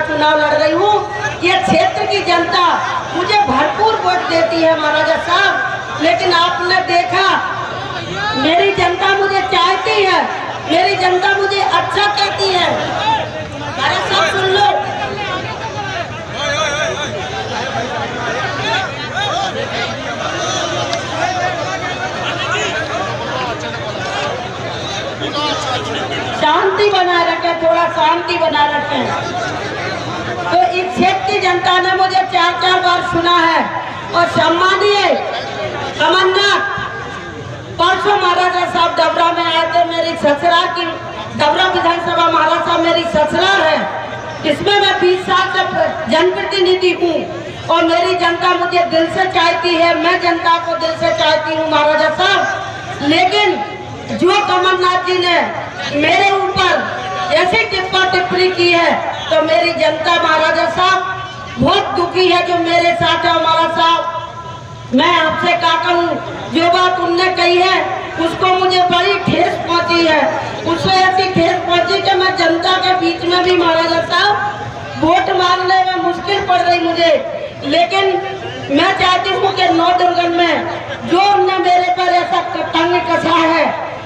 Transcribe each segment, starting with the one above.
चुनाव लड़ रही हूँ। ये क्षेत्र की जनता मुझे भरपूर वोट देती है महाराजा साहब, लेकिन आपने देखा मेरी जनता मुझे चाहती है, मेरी जनता मुझे अच्छा कहती है। महाराज साहब सुन लो, शांति बनाए रखें, थोड़ा शांति बनाए रखें। तो इस क्षेत्र की जनता ने मुझे 4-4 बार सुना है। और सम्मानीय कमलनाथ परसों महाराजा साहब डबरा में आए थे। मेरी ससुराल की डबरा विधानसभा महाराज साहब मेरी ससुराल है, इसमें मैं 20 साल से जनप्रतिनिधि हूँ और मेरी जनता मुझे दिल से चाहती है, मैं जनता को दिल से चाहती हूँ महाराजा साहब। लेकिन जो कमलनाथ जी ने मेरे ऊपर ऐसी टिप्पा टिप्पणी की है तो मेरी जनता महाराजा साहब बहुत दुखी है जो मेरे साथ है हमारा साहब। मैं आपसे क्या कहूँ, जो बात उनने कही है उसको मुझे बड़ी ठेस पहुंची है, उससे ऐसी ठेस पहुंची कि मैं जनता के बीच में भी महाराजा साहब वोट मांगने में मुश्किल पड़ रही मुझे। लेकिन मैं चाहती हूँ कि नवदुर्गन में जो उनने मेरे पर ऐसा तंग कसा है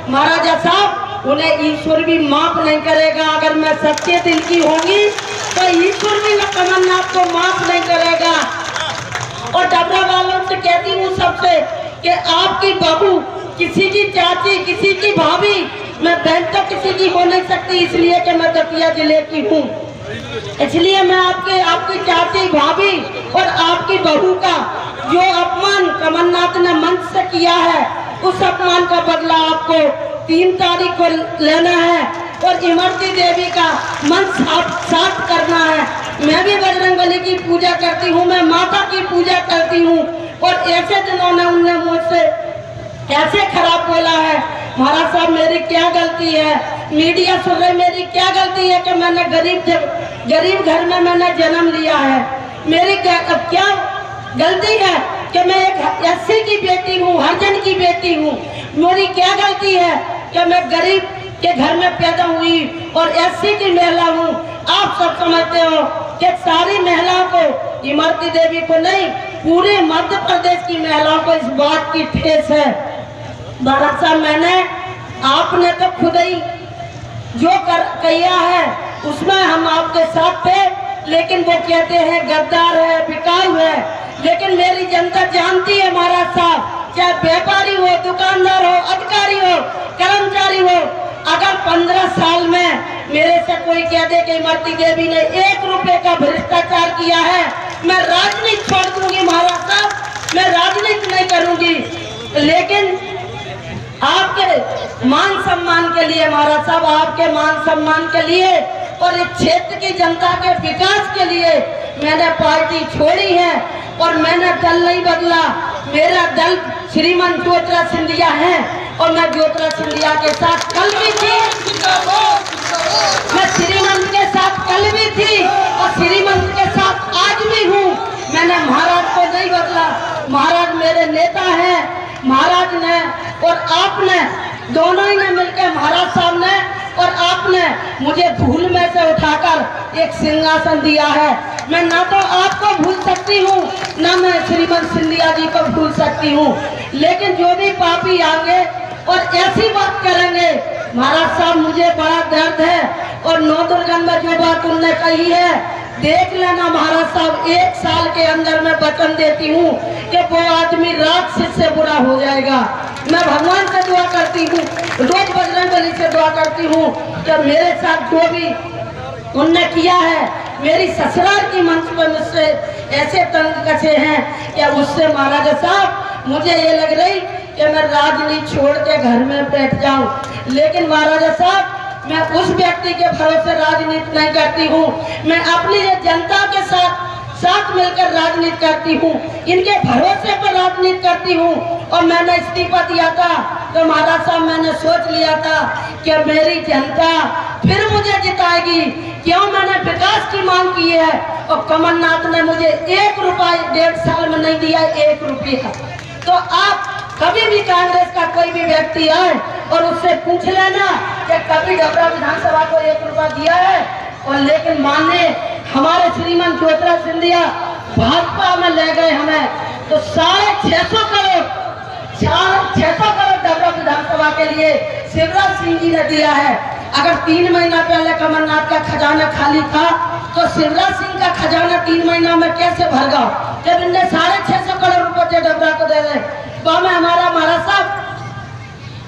महाराजा साहब, उन्हें ईश्वर भी माफ नहीं करेगा। अगर मैं सच्चे दिल की होंगी तो ईश्वर भी कमलनाथ को माफ नहीं करेगा। और डबरा वालों से कहती हूँ सबसे कि आपकी बहू, किसी की चाची, किसी की भाभी, मैं बहन तो किसी की हो नहीं सकती, इसलिए कि मैं दतिया जिले की हूँ। इसलिए मैं आपकी चाची, भाभी और आपकी बहू का जो अपमान कमलनाथ ने मंच से किया है, उस अपमान का बदला आपको 3 तारीख को लेना है और इमरती देवी का मन साफ करना है। मैं भी बजरंगबली की पूजा करती हूँ, मैं माता की पूजा करती हूँ और ऐसे दिनों में उनने मुझसे कैसे खराब बोला है। महाराज साहब मेरी क्या गलती है, मीडिया सुन रहे मेरी क्या गलती है कि मैंने गरीब घर में मैंने जन्म लिया है। मेरी क्या गलती है कि मैं एक एससी की बेटी हूँ, हरिजन की बेटी हूँ। मेरी क्या गलती है कि मैं गरीब के घर में पैदा हुई और एससी की महिला हूँ। आप सब समझते हो कि सारी महिलाओं को, इमरती देवी को नहीं, पूरे मध्य प्रदेश की महिलाओं को इस बात की ठेस है। महाराज साहब आपने तो खुद ही जो किया है उसमें हम आपके साथ थे, लेकिन वो कहते हैं गद्दार है, बिकाऊ है। लेकिन मेरी जनता जानती है महाराज साहब, चाहे व्यापारी हो, दुकानदार हो, अधिकारी हो, कर्मचारी हो, अगर 15 साल में मेरे से कोई कह दे कि इमरती देवी ने 1 रुपए का भ्रष्टाचार किया है, मैं राजनीति छोड़ दूंगी महाराज साहब, मैं राजनीति नहीं करूंगी। लेकिन आपके मान सम्मान के लिए महाराज साहब, आपके मान सम्मान के लिए और इस क्षेत्र की जनता के विकास के लिए मैंने पार्टी छोड़ी है और मैंने दल नहीं बदला। मेरा दल श्रीमान ज्योतिराज सिंधिया है और मैं ज्योतिराज सिंधिया के साथ कल भी थी, मैं श्रीमान के साथ कल भी थी और श्रीमान के साथ आज भी हूँ। मैंने महाराज को नहीं बदला। महाराज मेरे नेता हैं, महाराज ने और आपने दोनों ही ने मिलकर, महाराज साहब ने और आपने मुझे धूल में से उठाकर एक सिंहासन दिया है। मैं ना तो आपको भूल सकती हूँ, ना मैं श्रीमान सिंधिया जी को भूल सकती हूँ। लेकिन जो भी पापी आएंगे और ऐसी बात करेंगे, महाराज साहब मुझे बड़ा दर्द है। और नवदुर्गन में जो बात उन्होंने कही है, देख लेना महाराज साहब, 1 साल के अंदर मैं वचन देती हूँ कि वो आदमी राक्षस से बुरा हो जाएगा। मैं भगवान से दुआ करती हूँ, रोज बजरंगबली से दुआ करती हूँ कि मेरे साथ जो भी उनने किया है, मेरी ससुराल की मंच पर मुझसे ऐसे तंग कसे हैं कि उससे महाराजा साहब मुझे ये लग रही कि मैं राजनीति छोड़ के घर में बैठ जाऊं। लेकिन महाराजा साहब मैं उस व्यक्ति के भरोसे राजनीति नहीं करती हूँ, मैं अपनी जनता के साथ मिलकर राजनीति करती हूँ, इनके भरोसे पर राजनीति करती हूँ। और मैंने इस्तीफा दिया था तो महाराज साहब मैंने सोच लिया था कि मेरी जनता फिर मुझे जिताएगी। क्यों? मैंने विकास की मांग की है और कमलनाथ ने मुझे 1 रुपया 1.5 साल में नहीं दिया, 1 रुपया। तो आप कभी भी कांग्रेस का कोई भी व्यक्ति आए और उससे पूछ लेना कि कभी डबरा विधानसभा को 1 रुपया दिया है। और लेकिन माननीय हमारे श्रीमान ज्योतिराज सिंधिया भाजपा में ले गए हमें, तो 650 करोड़ डबरा विधानसभा के लिए शिवराज सिंह जी ने दिया है। अगर 3 महीना पहले कमलनाथ का खजाना खाली था तो शिवराज सिंह का खजाना 3 महीना में कैसे भरगा, जब इनने 650 करोड़ रुपए डबरा को दे रहे। तो में हमारा महाराज साहब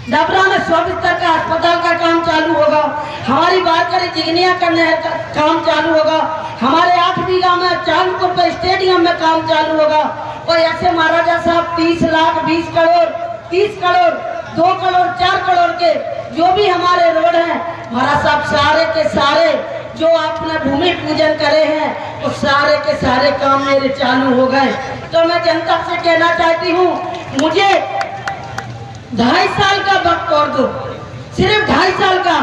डबरा में 100 बिस्तर का अस्पताल का काम चालू होगा, हमारी बात करें जिगनिया का नहर का काम चालू होगा, हमारे 8 बीघा में चांदपुर पर स्टेडियम में काम चालू होगा। और ऐसे महाराजा साहब 30 लाख 20 करोड़ 30 करोड़ 2 करोड़ 4 करोड़ के जो भी हमारे रोड हैं महाराज साहब, सारे के सारे जो आपने भूमि पूजन करे हैं वो सारे के सारे काम मेरे चालू हो गए। तो मैं जनता से कहना चाहती हूँ, मुझे 2.5 साल का वक्त और दो, सिर्फ 2.5 साल का।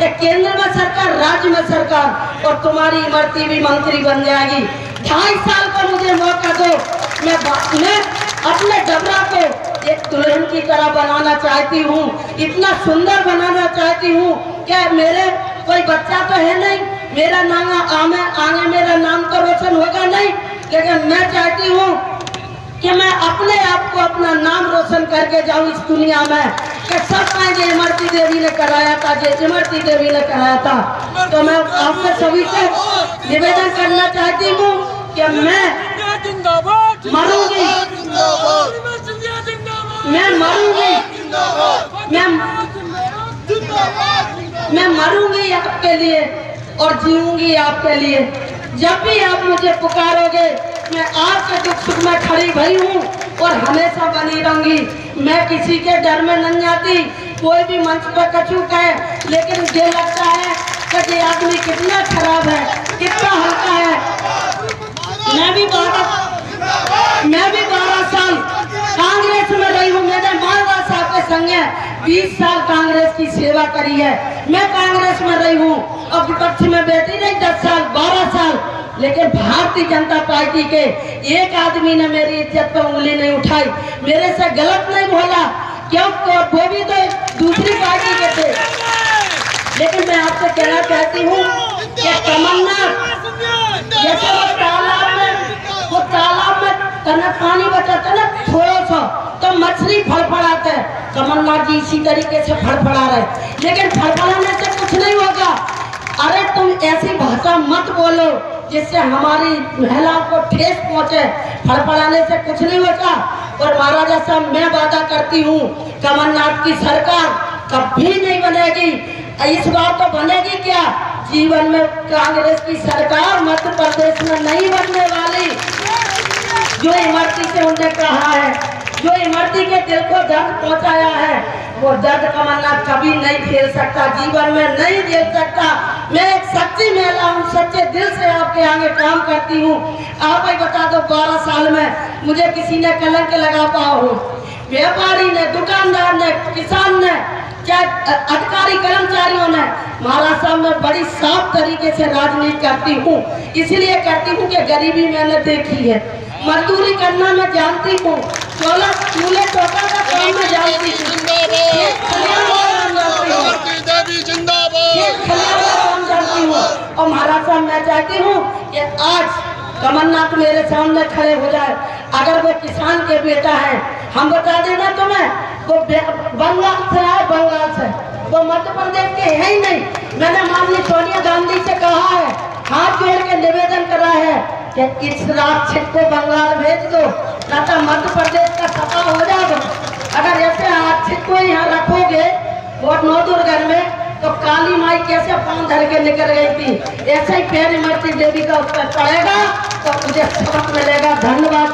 केंद्र में सरकार, राज्य में सरकार, और तुम्हारी इमरती भी मंत्री बन जाएगी। 2.5 साल का मुझे मौका दो। मैं अपने डबरा को एक दुल्हन की तरह बनाना चाहती हूँ, इतना सुंदर बनाना चाहती हूँ कि मेरे कोई बच्चा तो है नहीं, मेरा नाम आगे मेरा नाम तो रोशन होगा नहीं, लेकिन मैं चाहती हूँ कि मैं अपने आप को अपना नाम रोशन करके जाऊं इस दुनिया में, कि सब कहेंगे इमरती देवी ने कराया था, इमरती देवी ने कराया था। तो मैं आपसे सभी से निवेदन करना चाहती हूँ कि मैं मरूंगी, मैं मरूंगी आपके लिए और जीऊंगी आपके लिए। जब भी आप मुझे पुकारोगे मैं आपके दुख सुख में खड़ी भई हूँ और हमेशा बनी रहूंगी। मैं किसी के डर में नहीं जाती, कोई भी मंच पर कछु कहे, लेकिन मुझे लगता है कि ये आदमी कितना खराब है, कितना हल्का है। मैं भी 12 साल कांग्रेस में रही हूँ, मैंने महाराज साहब के संगे 20 साल कांग्रेस की सेवा करी है। मैं कांग्रेस में रही हूँ और विपक्ष में बैठी नहीं 10 साल 12 साल, लेकिन भारतीय जनता पार्टी के एक आदमी ने मेरी इज्जत पर उंगली नहीं उठाई, मेरे से गलत नहीं बोला, क्यों? वो भी तो दूसरी पार्टी के थे। लेकिन मैं आपसे कहना चाहती हूँ कि कमलनाथ जैसे वो तालाब में तना पानी बचाता ना थोड़ा सा तो मछली फड़फड़ाते, कमलनाथ जी इसी तरीके से फड़फड़ा रहे, लेकिन फड़फड़ाने से कुछ नहीं होगा। अरे तुम ऐसी भाषा मत बोलो जिससे हमारी महिलाओं को ठेस पहुंचे, फड़फड़ाने से कुछ नहीं होता। और महाराजा साहब मैं वादा करती हूँ कमलनाथ की सरकार कभी नहीं बनेगी, इस बार तो बनेगी क्या, जीवन में कांग्रेस की सरकार मध्य प्रदेश में नहीं बनने वाली। जो इमरती से उन्होंने कहा है, जो इमरती के दिल को दर्द पहुंचाया है, वो दर्द कमलनाथ कभी नहीं झेल सकता, जीवन में नहीं झेल सकता। मैं एक सच्ची महिला हूँ, सच्चे दिल से आपके आगे काम करती हूँ। आप ही बता दो 12 साल में मुझे किसी ने कलंक लगा पाओ, व्यापारी ने, दुकानदार ने, किसान ने, चाहे अधिकारी कर्मचारियों ने। महाराज साहब मैं बड़ी साफ तरीके से राजनीति करती हूँ, इसलिए करती हूँ कि गरीबी मैंने देखी है, मजदूरी करना मैं जानती हूँ, चूल्हे चौका का काम मैं जानती हूँ, और महाराज साहब मैं चाहती हूँ कि आज कमलनाथ मेरे सामने खड़े हो जाए। अगर वो किसान के बेटा है, हम बता देना तुम्हें, वो बंगाल से है, बंगाल से, वो मध्य प्रदेश के है ही नहीं। मैंने माननीय सोनिया गांधी से कहा है, हाथ जोड़ के निवेदन करा है कि इस राक्षस को बंगाल भेज दो, ना तो मध्य प्रदेश का सफा हो जाएगा। अगर ऐसे राक्षस को यहाँ रखोगे और नौदुर्गढ़ में, तो काली माई कैसे पांव धर के निकल गई थी, ऐसे ही पैर इमरती देवी का उस पर पड़ेगा तो मुझे सबक मिलेगा। धन्यवाद।